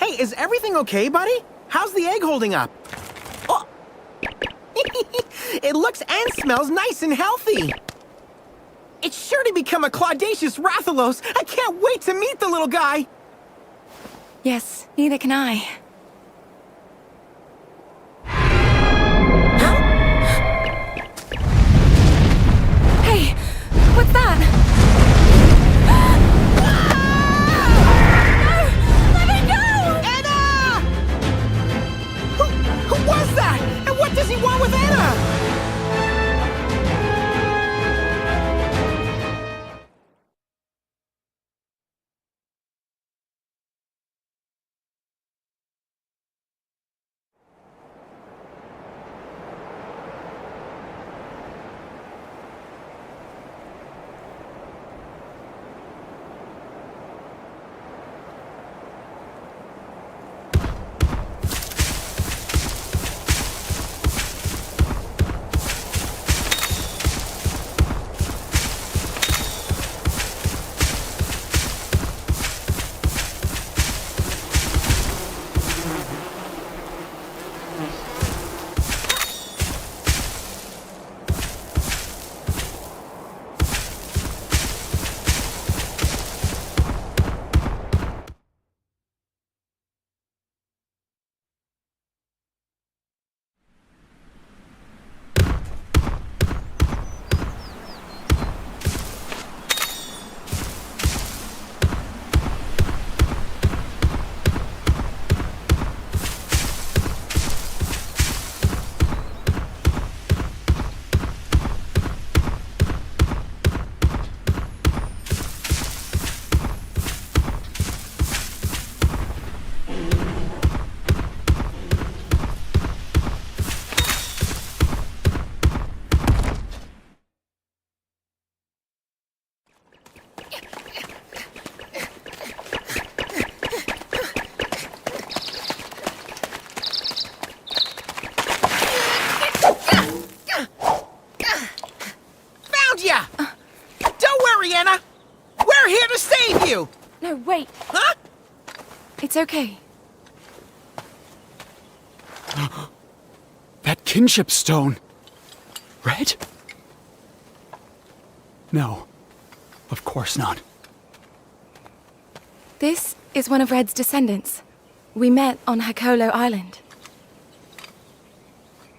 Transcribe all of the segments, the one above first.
Hey, is everything okay, buddy? How's the egg holding up? Oh. It looks and smells nice and healthy. It's sure to become a Claudacious Rathalos. I can't wait to meet the little guy. Yes, neither can I. Hey, what's that? Who was that? And what does he want with Anna? No, wait. Huh? It's okay. That kinship stone. Red? No, of course not. This is one of Red's descendants. We met on Hakolo Island.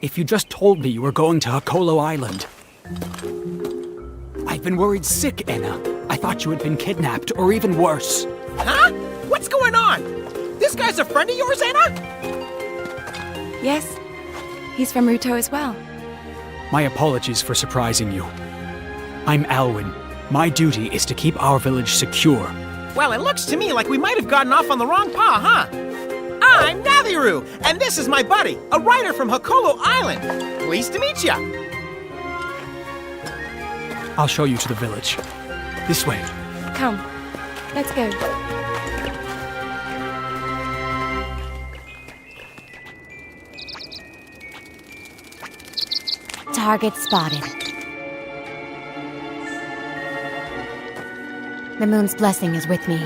If you just told me you were going to Hakolo Island. I've been worried sick, Anna. I thought you had been kidnapped, or even worse. Huh? What's going on? This guy's a friend of yours, Anna? Yes, he's from Ruto as well. My apologies for surprising you. I'm Alwyn. My duty is to keep our village secure. Well, it looks to me like we might have gotten off on the wrong paw, huh? I'm Naviru, and this is my buddy, a writer from Hakolo Island. Pleased to meet ya. I'll show you to the village. This way. Come, let's go. Target spotted. The moon's blessing is with me.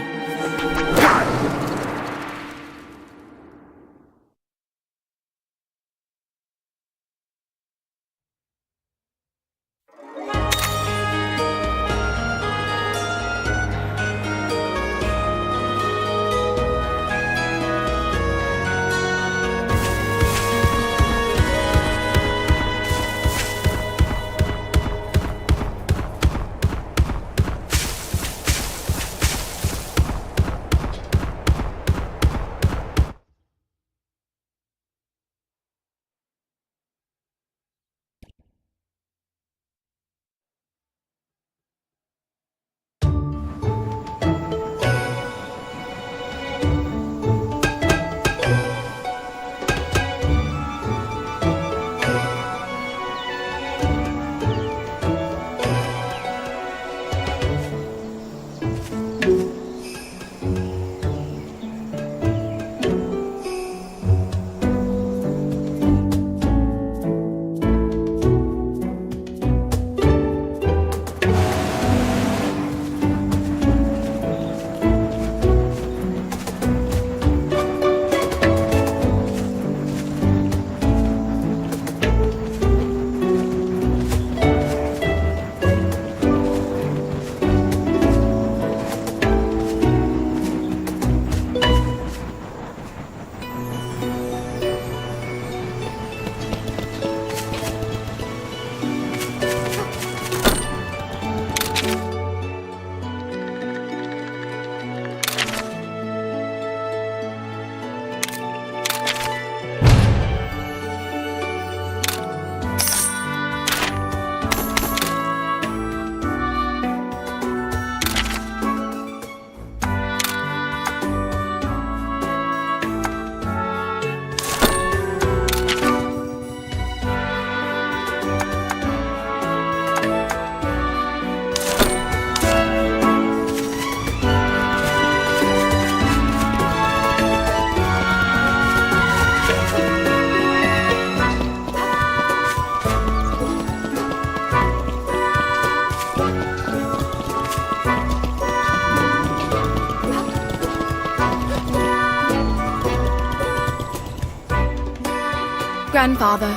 Grandfather,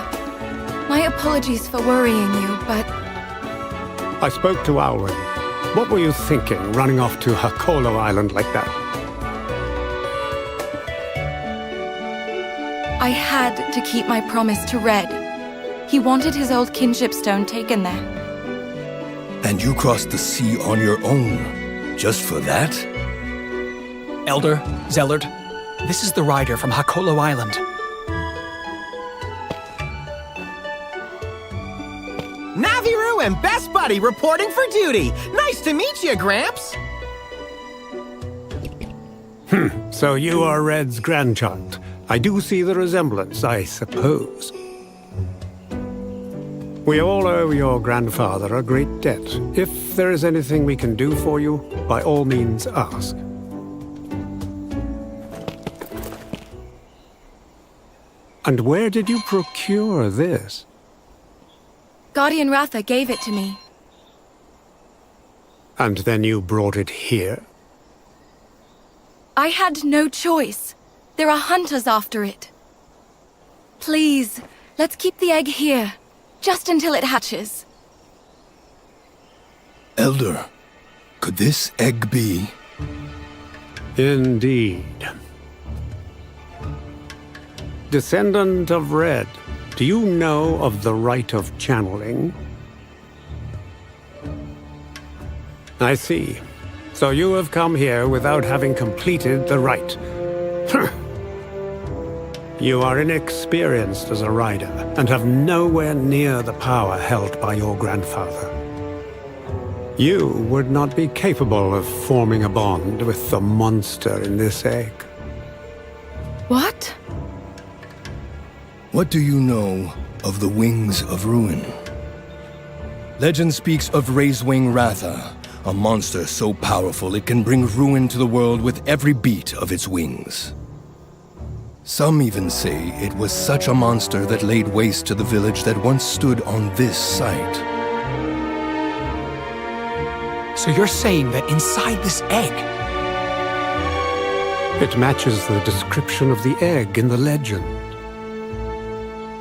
my apologies for worrying you, but I spoke to Alwyn. What were you thinking, running off to Hakolo Island like that? I had to keep my promise to Red. He wanted his old kinship stone taken there. And you crossed the sea on your own, just for that? Elder, Zellard, this is the rider from Hakolo Island. Naviru and Best Buddy reporting for duty. Nice to meet you, Gramps. So you are Red's grandchild. I do see the resemblance, I suppose. We all owe your grandfather a great debt. If there is anything we can do for you, by all means ask. And where did you procure this? Guardian Ratha gave it to me. And then you brought it here? I had no choice. There are hunters after it. Please, let's keep the egg here. just until it hatches. Elder, could this egg be? Indeed. Descendant of Red, do you know of the rite of channeling? I see. So you have come here without having completed the rite. You are inexperienced as a rider, and have nowhere near the power held by your grandfather. You would not be capable of forming a bond with the monster in this egg. What? What do you know of the Wings of Ruin? Legend speaks of Raisewing Ratha, a monster so powerful it can bring ruin to the world with every beat of its wings. Some even say it was such a monster that laid waste to the village that once stood on this site. So you're saying that inside this egg? It matches the description of the egg in the legend.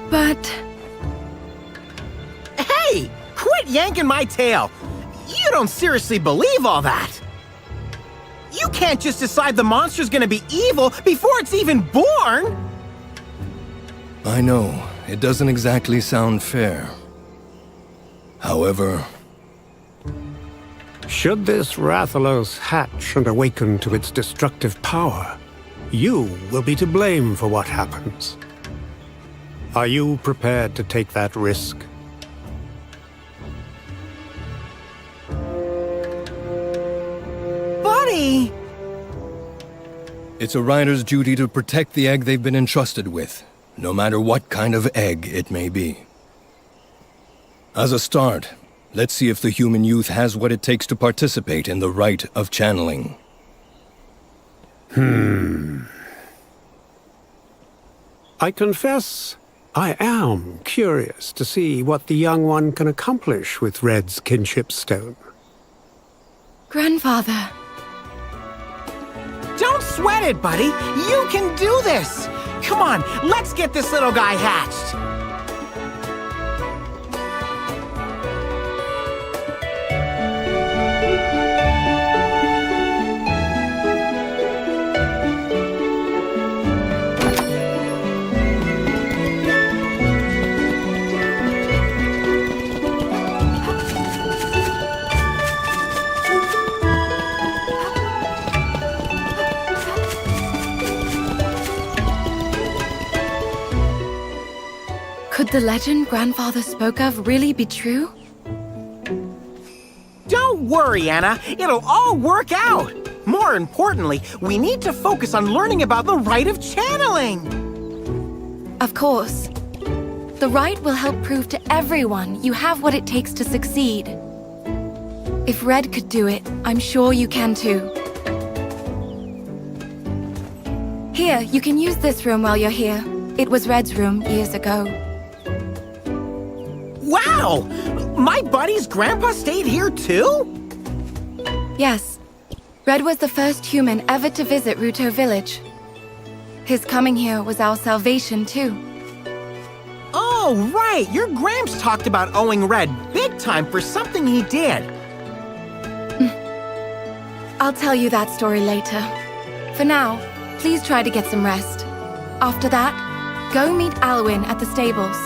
But... Hey! Quit yanking my tail! You don't seriously believe all that! You can't just decide the monster's gonna be evil before it's even born! I know, it doesn't exactly sound fair. However, should this Rathalos hatch and awaken to its destructive power, you will be to blame for what happens. Are you prepared to take that risk? Buddy! it's a rider's duty to protect the egg they've been entrusted with, no matter what kind of egg it may be. As a start, let's see if the human youth has what it takes to participate in the rite of channeling. I confess, I am curious to see what the young one can accomplish with Red's kinship stone. Grandfather... Don't sweat it, buddy! You can do this! Come on, let's get this little guy hatched! Could the legend Grandfather spoke of really be true? Don't worry, Anna. It'll all work out. More importantly, we need to focus on learning about the rite of channeling. Of course. The rite will help prove to everyone you have what it takes to succeed. If Red could do it, I'm sure you can too. Here, you can use this room while you're here. It was Red's room years ago. Wow! My buddy's grandpa stayed here too? Yes. Red was the first human ever to visit Ruto Village. His coming here was our salvation too. Oh, right! Your Gramps talked about owing Red big time for something he did. I'll tell you that story later. For now, please try to get some rest. After that, go meet Alwyn at the stables.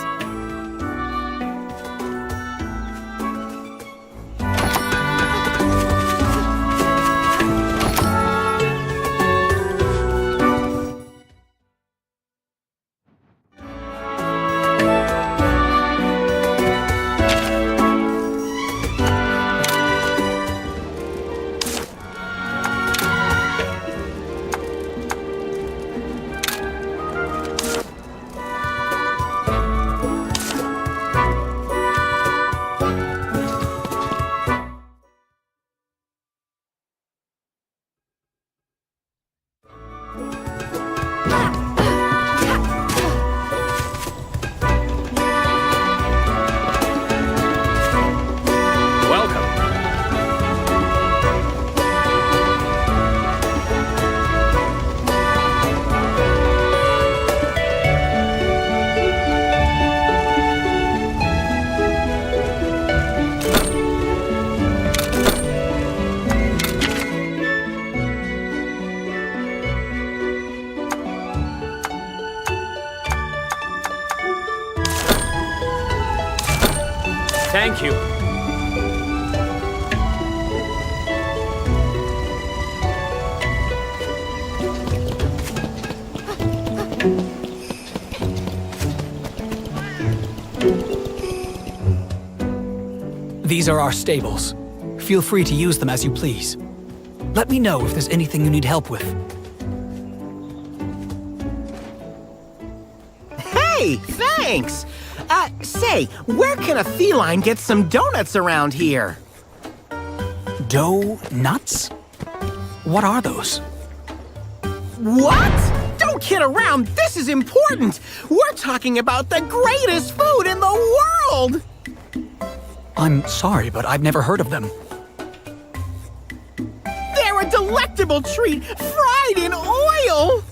Thank you. These are our stables. Feel free to use them as you please. Let me know if there's anything you need help with. Hey, thanks! Say, where can a feline get some donuts around here? Dough nuts? What are those? What? Don't kid around, this is important! We're talking about the greatest food in the world! I'm sorry, but I've never heard of them. They're a delectable treat, fried in oil!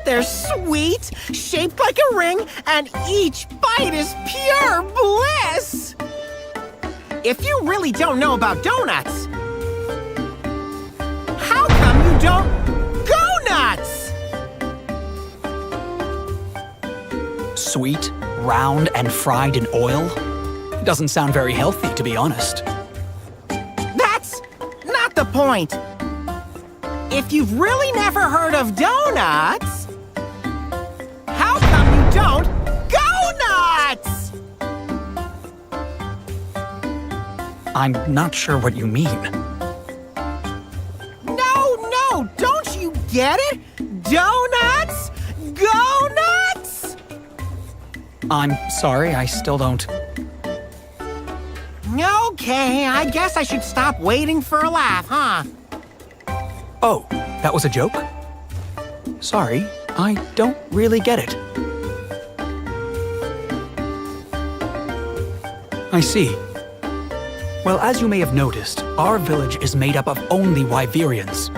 They're sweet, shaped like a ring, and each bite is pure bliss! If you really don't know about donuts, how come you don't go nuts? Sweet, round, and fried in oil? Doesn't sound very healthy, to be honest. That's not the point. If you've really never heard of donuts, how come you don't go nuts? I'm not sure what you mean. No, don't you get it? Donuts? Go nuts? I'm sorry, I still don't. Okay, I guess I should stop waiting for a laugh, huh? Oh, that was a joke? Sorry, I don't really get it. I see. Well, as you may have noticed, our village is made up of only Wyverians.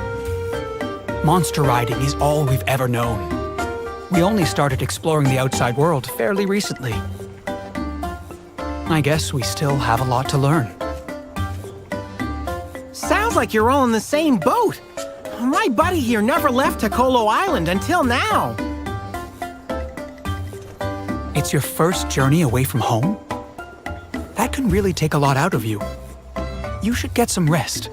Monster riding is all we've ever known. We only started exploring the outside world fairly recently. I guess we still have a lot to learn. Sounds like you're all in the same boat. My buddy here never left Tokolo Island until now. It's your first journey away from home? That can really take a lot out of you. You should get some rest.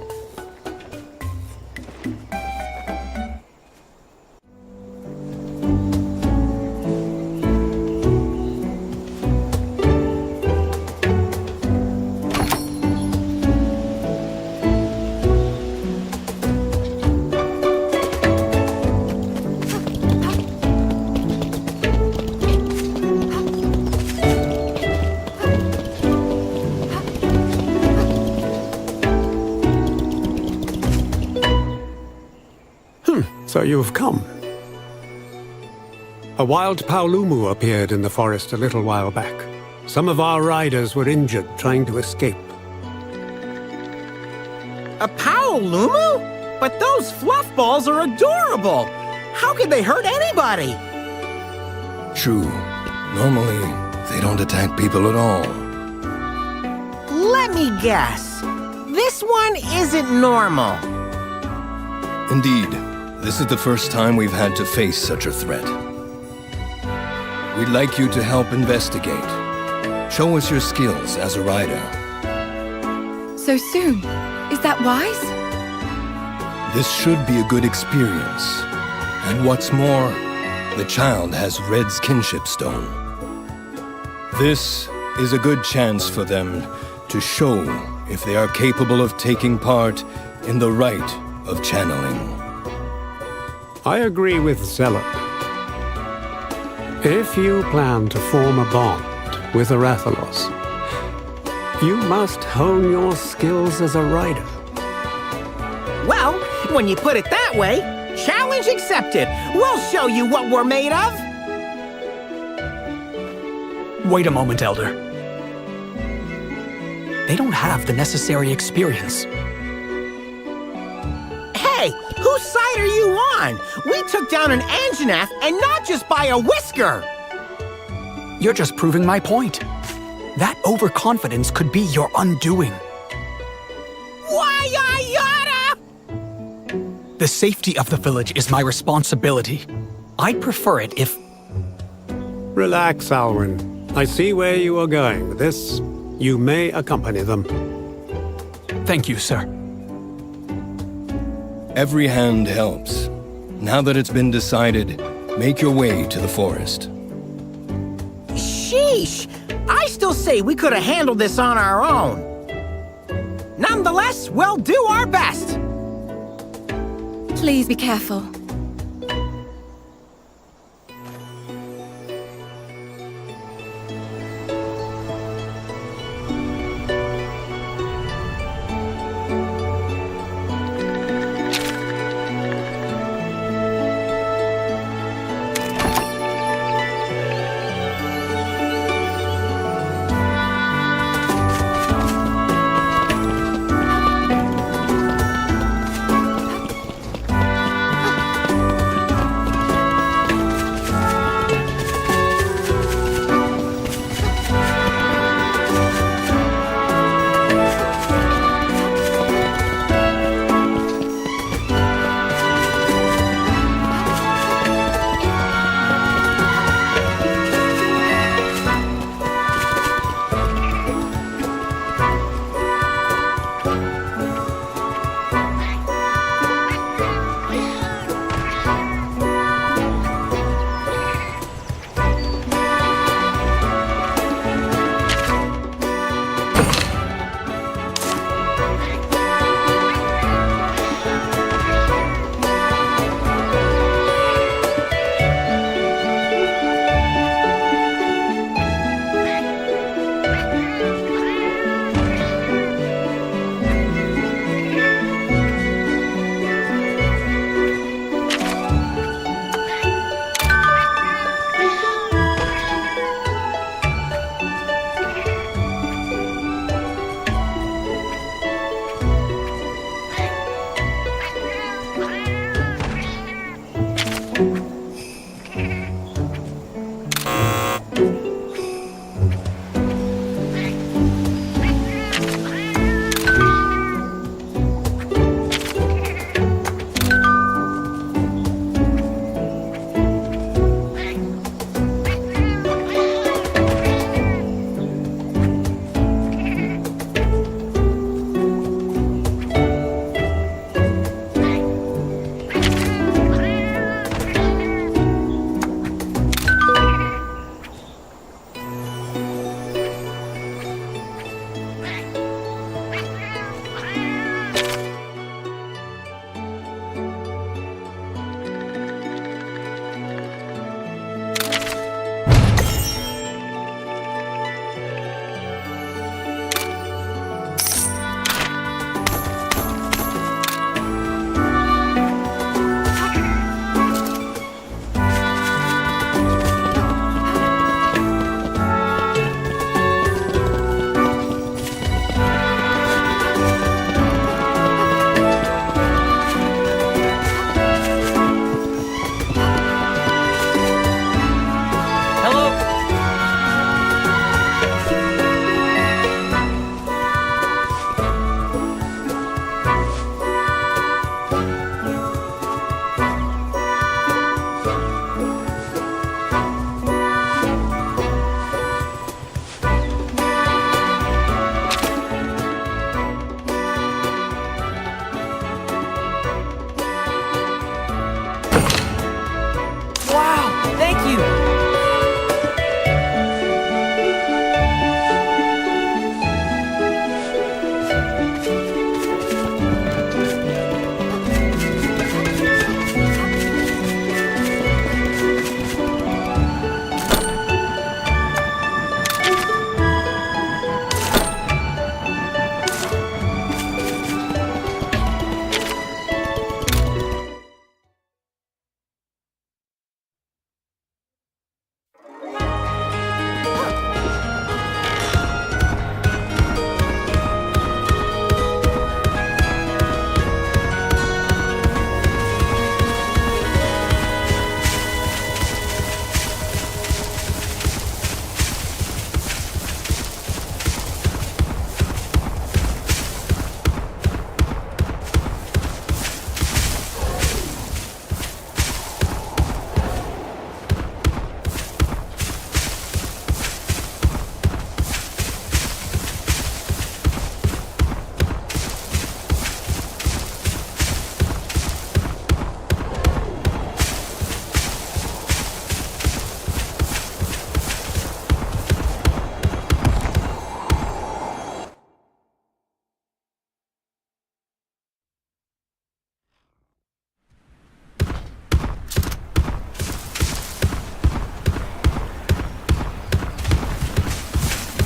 So you've come. A wild Paolumu appeared in the forest a little while back. Some of our riders were injured trying to escape. A Paolumu? But those fluff balls are adorable! How could they hurt anybody? True. Normally, they don't attack people at all. Let me guess. This one isn't normal. Indeed, this is the first time we've had to face such a threat. We'd like you to help investigate. Show us your skills as a rider. So soon? Is that wise? This should be a good experience. And what's more, the child has Red's kinship stone. This is a good chance for them to show if they are capable of taking part in the rite of channeling. I agree with Zealot. If you plan to form a bond with Arathalos, you must hone your skills as a rider. Well, when you put it that way, challenge accepted. We'll show you what we're made of. Wait a moment, Elder. They don't have the necessary experience. Hey, whose side are you on? We took down an Anjanath, and not just by a whisker. You're just proving my point. That overconfidence could be your undoing. Why, The safety of the village is my responsibility. I'd prefer it if... Relax, Alwyn. I see where you are going with this. You may accompany them. Thank you, sir. Every hand helps. Now that it's been decided, make your way to the forest. Sheesh! I still say we could have handled this on our own. Nonetheless, we'll do our best. Please be careful.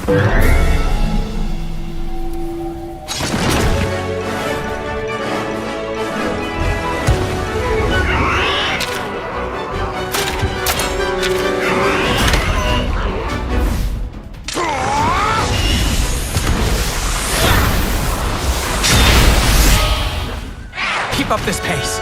Keep up this pace.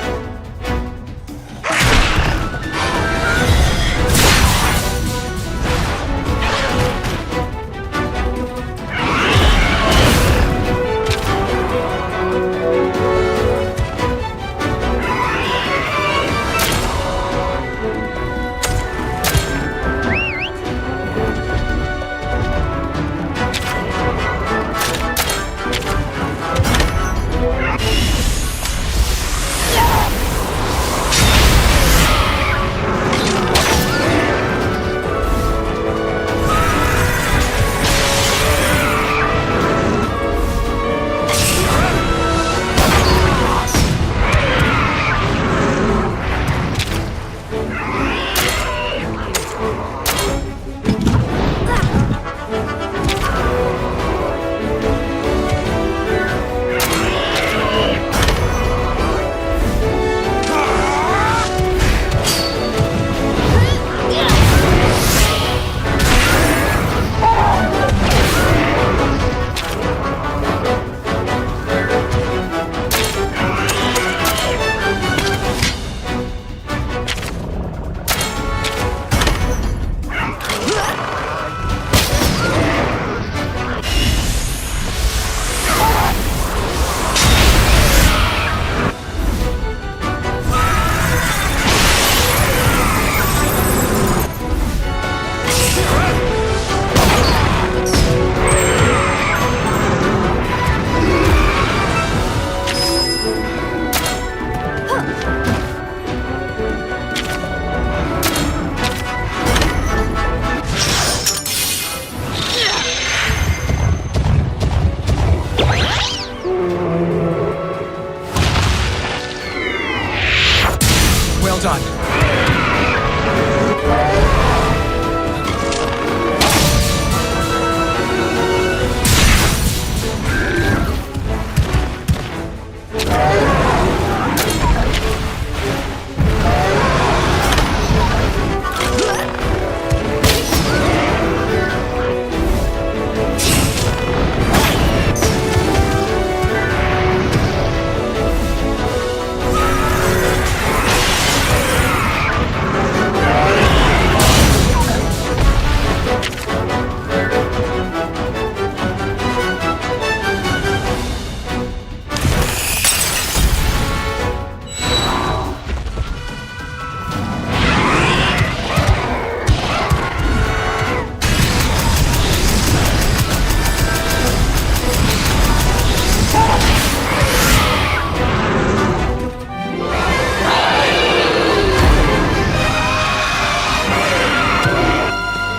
Well done.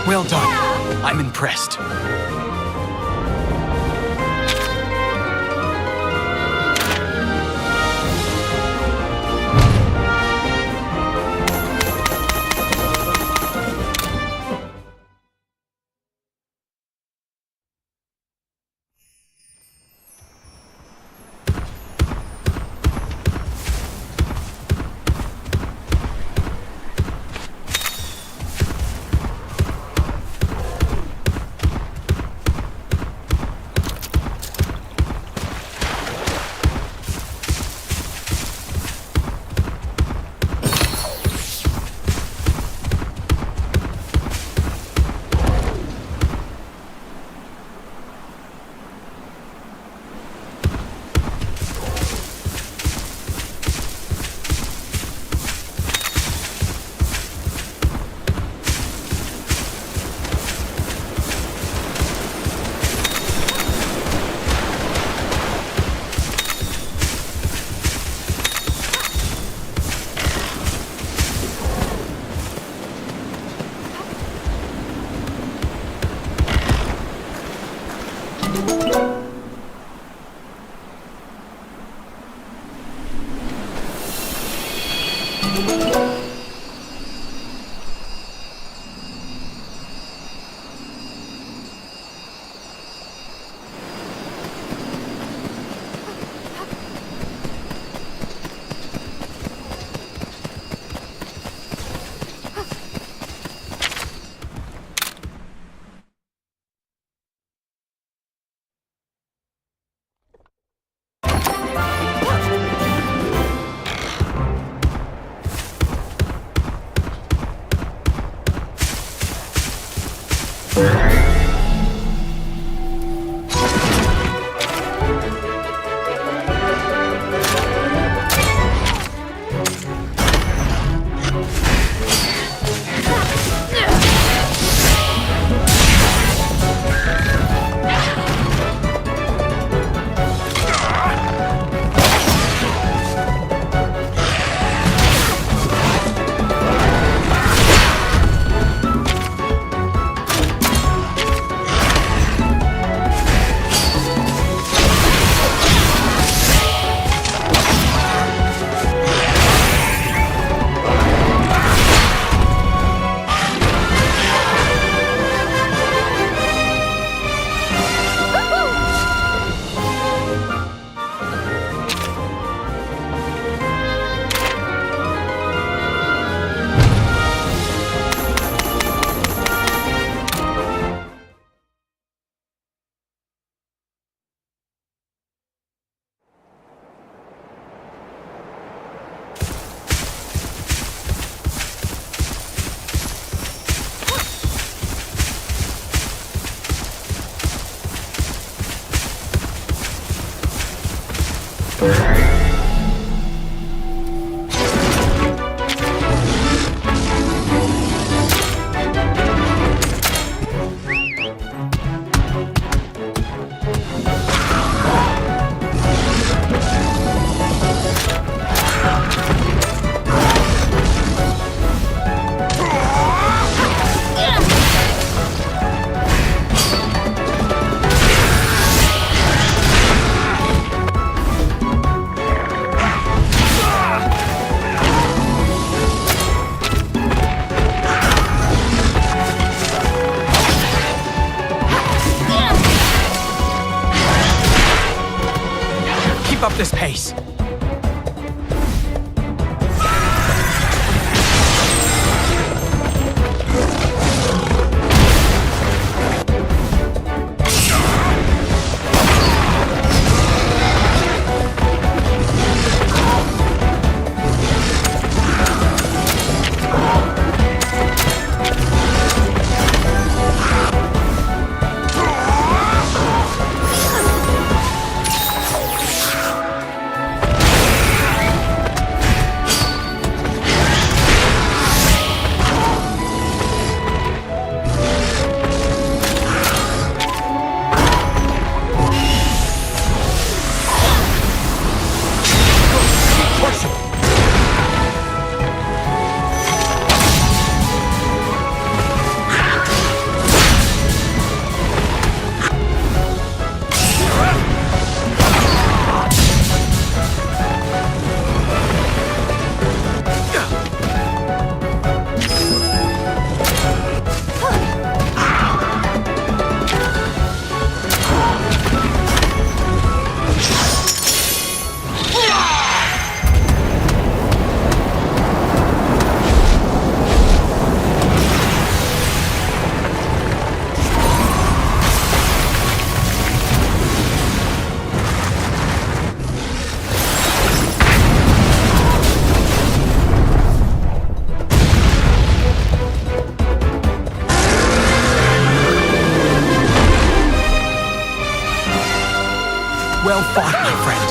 Well done. I'm impressed. Keep up this pace. Well fought, my friend.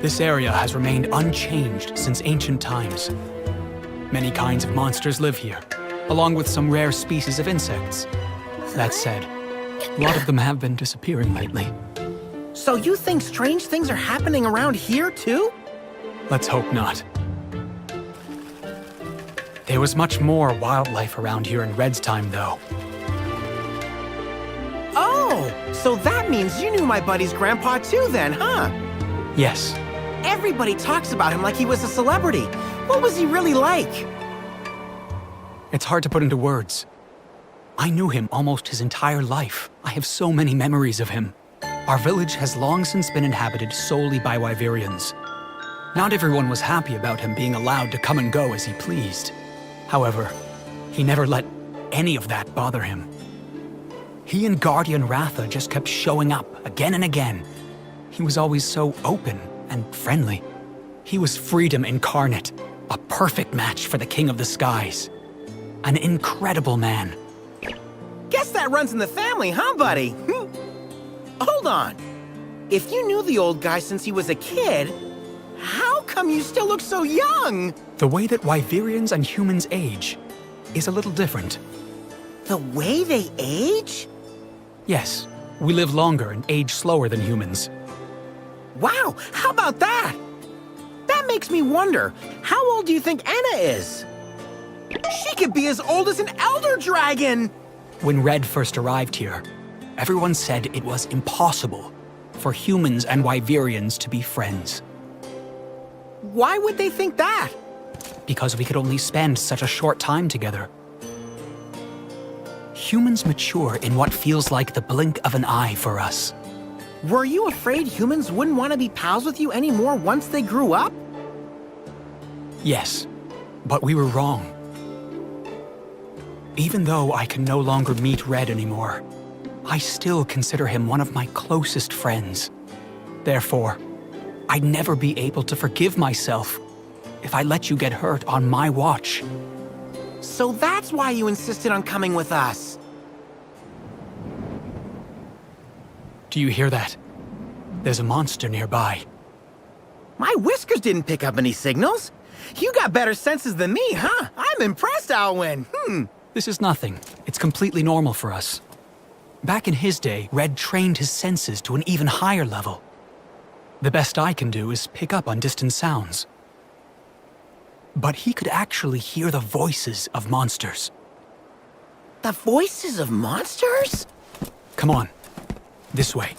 This area has remained unchanged since ancient times. Many kinds of monsters live here, along with some rare species of insects. That said, a lot of them have been disappearing lately. So you think strange things are happening around here, too? Let's hope not. There was much more wildlife around here in Red's time, though. Oh, so that means you knew my buddy's grandpa too then, huh? Yes, Everybody talks about him like he was a celebrity. What was he really like? it's hard to put into words. I knew him almost his entire life. I have so many memories of him. Our village has long since been inhabited solely by Wyverians. Not everyone was happy about him being allowed to come and go as he pleased. However, he never let any of that bother him. He and Guardian Ratha just kept showing up again and again. He was always so open and friendly. He was freedom incarnate, a perfect match for the King of the Skies. An incredible man. Guess that runs in the family, huh, buddy? Hold on. If you knew the old guy since he was a kid, how come you still look so young? The way that Wyverians and humans age is a little different. The way they age? Yes, we live longer and age slower than humans. Wow, how about that? That makes me wonder, how old do you think Anna is? She could be as old as an elder dragon! When Red first arrived here, everyone said it was impossible for humans and Wyverians to be friends, Why would they think that? because we could only spend such a short time together. Humans mature in what feels like the blink of an eye for us. Were you afraid humans wouldn't want to be pals with you anymore once they grew up? Yes, but we were wrong. Even though I can no longer meet Red anymore, I still consider him one of my closest friends. Therefore, I'd never be able to forgive myself if I let you get hurt on my watch. So that's why you insisted on coming with us. Do you hear that? There's a monster nearby. My whiskers didn't pick up any signals. You got better senses than me, huh? I'm impressed, Alwyn. This is nothing. It's completely normal for us. Back in his day, Red trained his senses to an even higher level. The best I can do is pick up on distant sounds. But he could actually hear the voices of monsters. The voices of monsters? Come on. This way.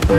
Keep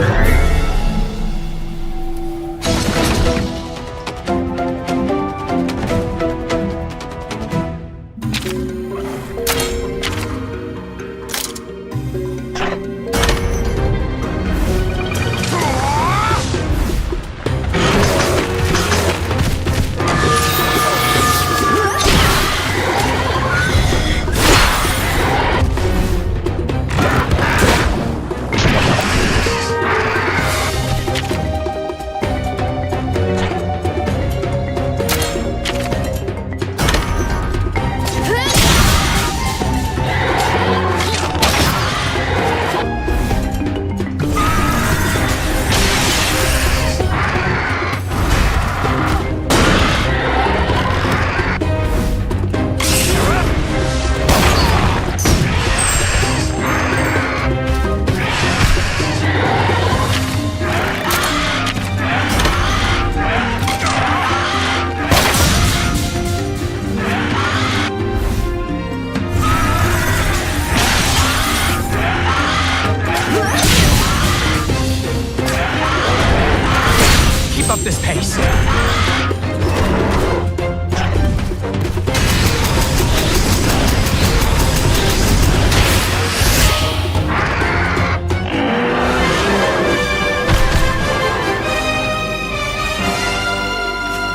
up this pace.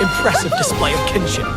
Impressive display of kinship.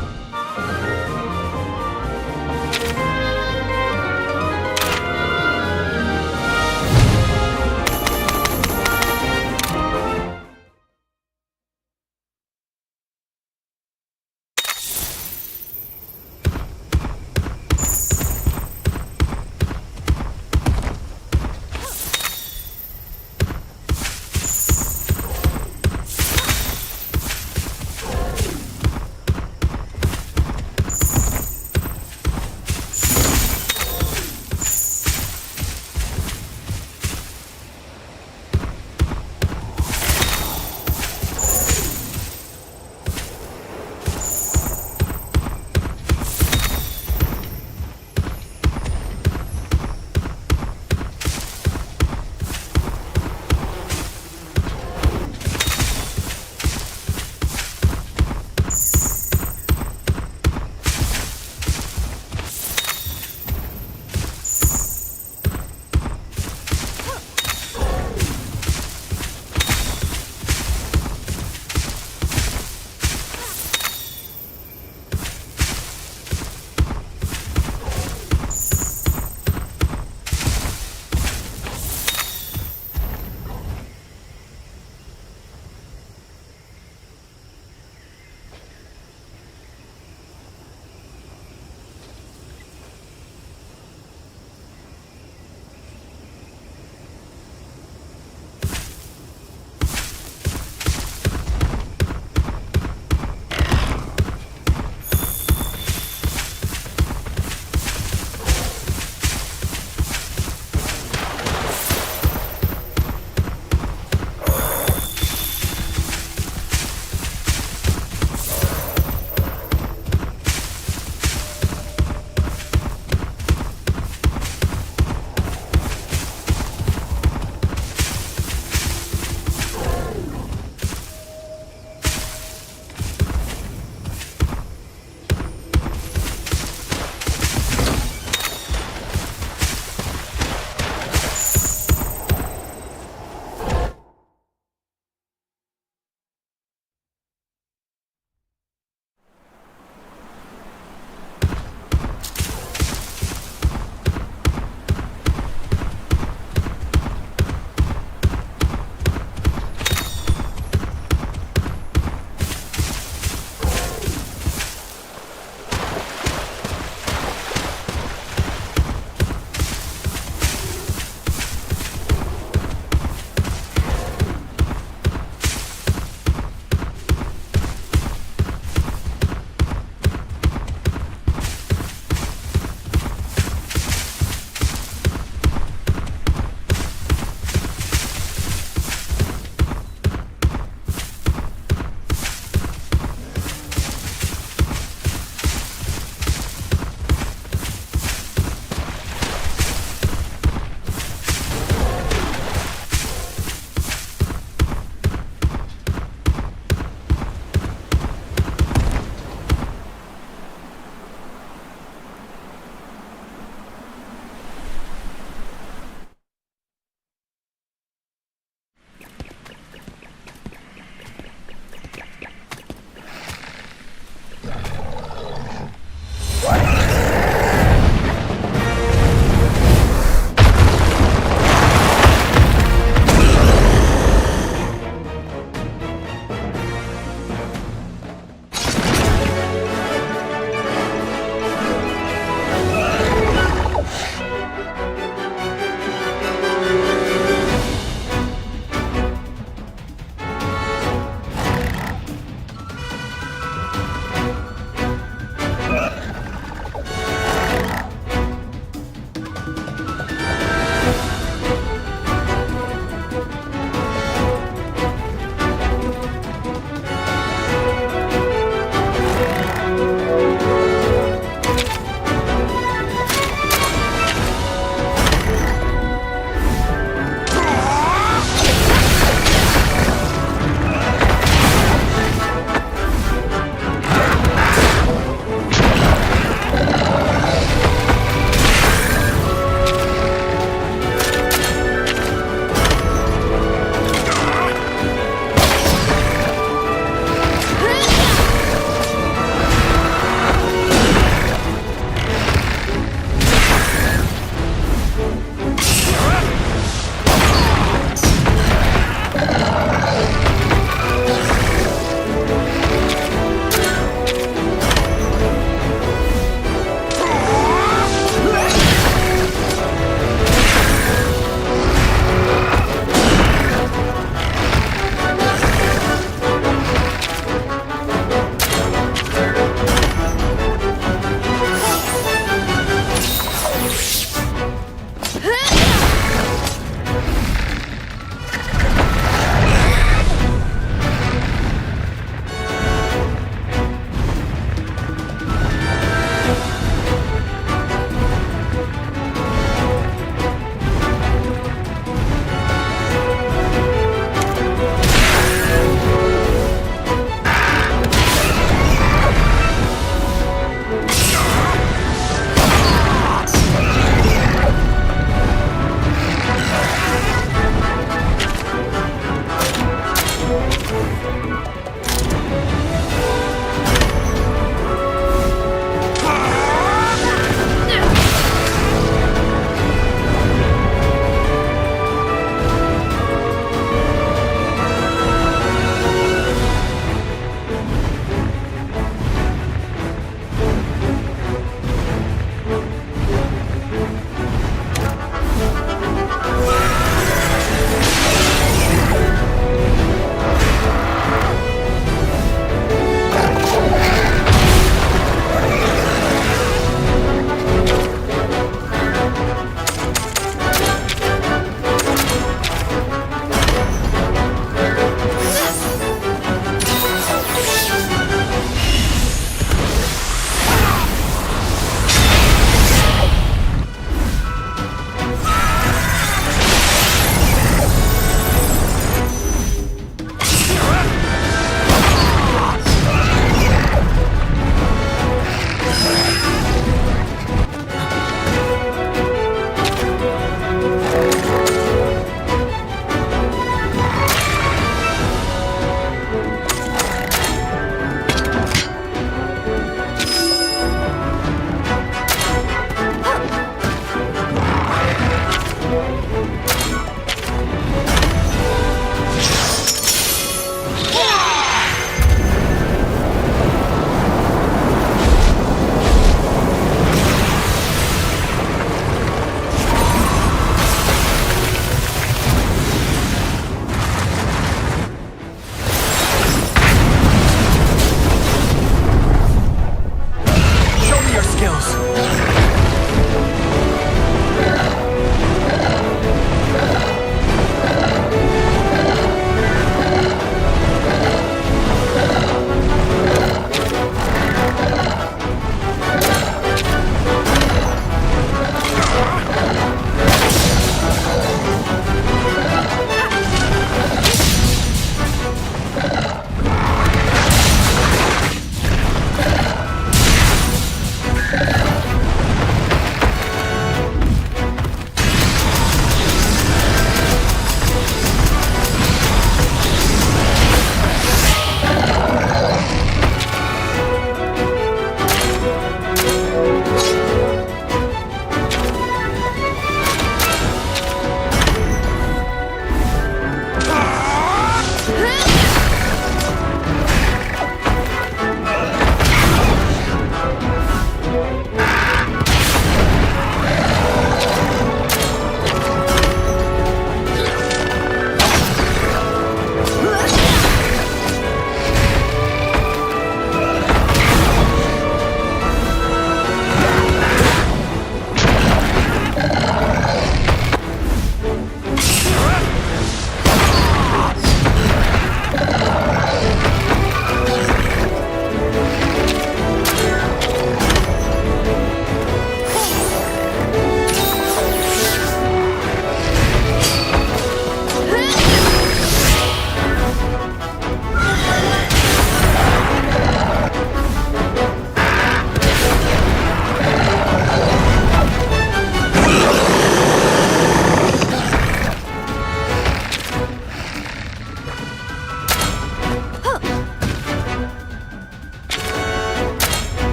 Show me your skills.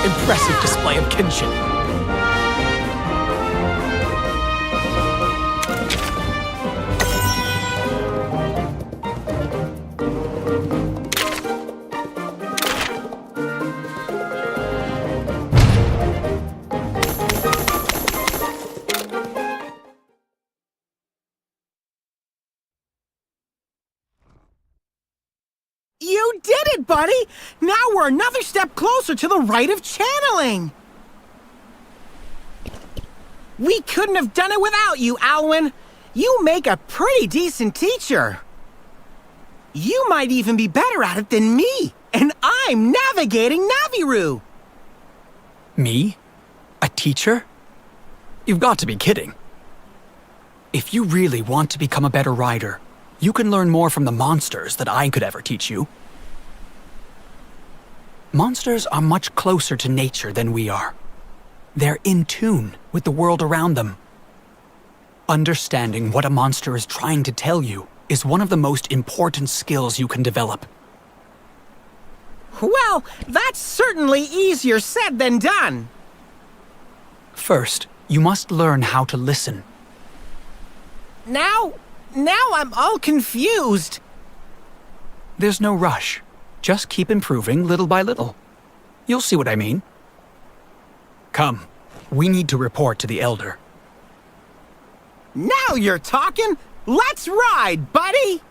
Impressive display of kinship. You did it, buddy! Now we're another step closer to the rite of channeling! We couldn't have done it without you, Alwyn! You make a pretty decent teacher! You might even be better at it than me! And I'm navigating Navirou! Me? A teacher? You've got to be kidding. If you really want to become a better rider, you can learn more from the monsters than I could ever teach you. Monsters are much closer to nature than we are. They're in tune with the world around them. Understanding what a monster is trying to tell you is one of the most important skills you can develop. Well, that's certainly easier said than done. First, you must learn how to listen. Now I'm all confused. There's no rush. Just keep improving little by little. You'll see what I mean. Come, we need to report to the Elder. Now you're talking! Let's ride, buddy!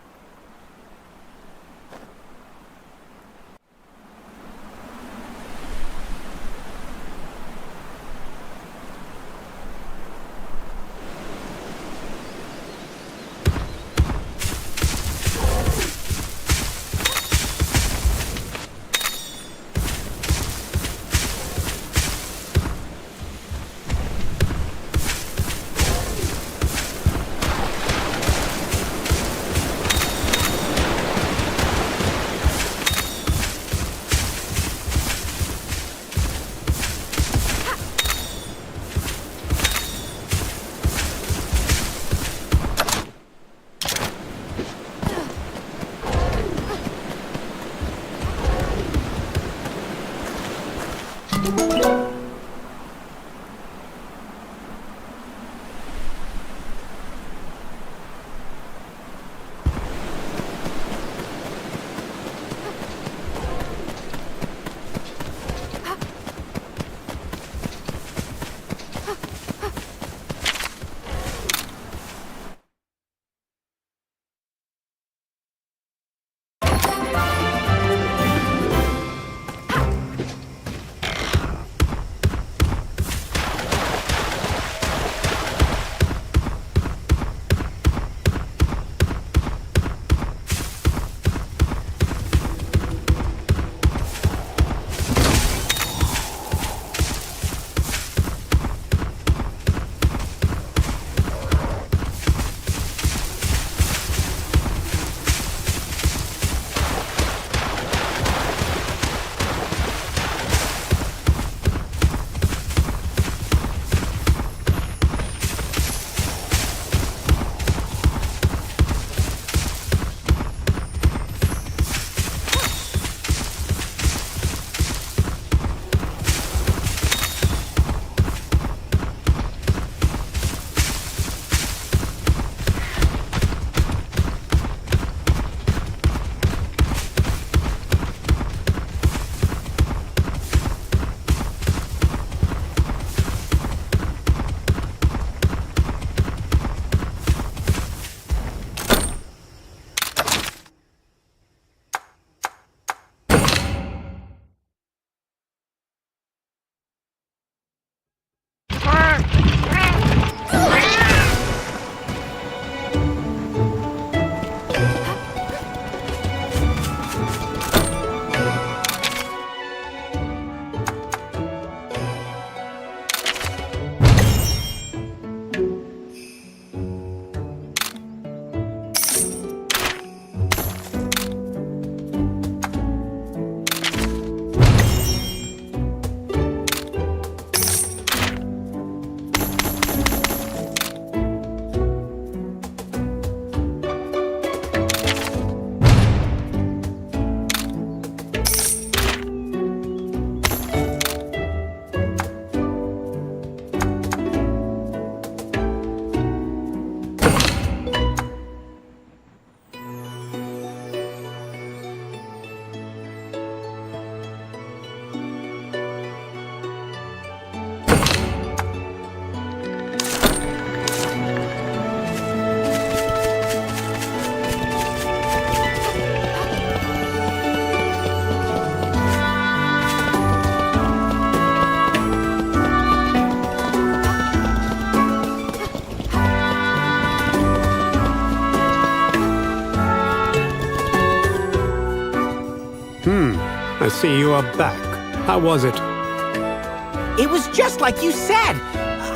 I see you are back. How was it? It was just like you said.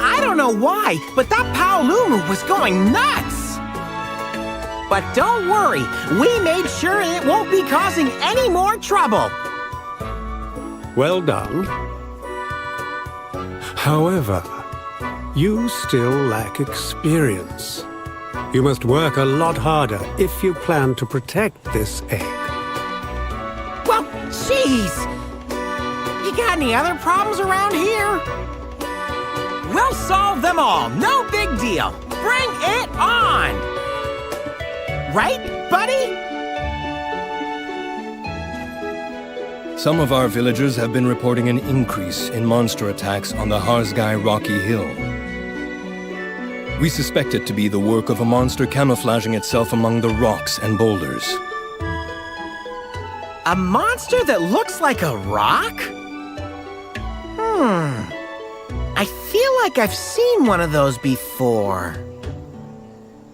I don't know why, but that Paolumu was going nuts. But don't worry, we made sure it won't be causing any more trouble. Well done. However, you still lack experience. You must work a lot harder if you plan to protect this egg. Well, jeez. You got any other problems around here? We'll solve them all. No big deal. Bring it on. Right, buddy? Some of our villagers have been reporting an increase in monster attacks on the Harzgai Rocky Hill. We suspect it to be the work of a monster camouflaging itself among the rocks and boulders. A monster that looks like a rock? I feel like I've seen one of those before.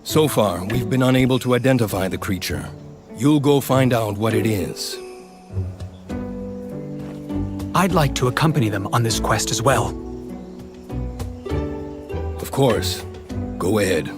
So far, we've been unable to identify the creature. You'll go find out what it is. I'd like to accompany them on this quest as well. Of course. Go ahead.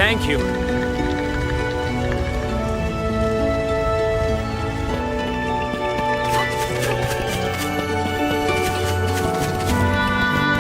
Thank you.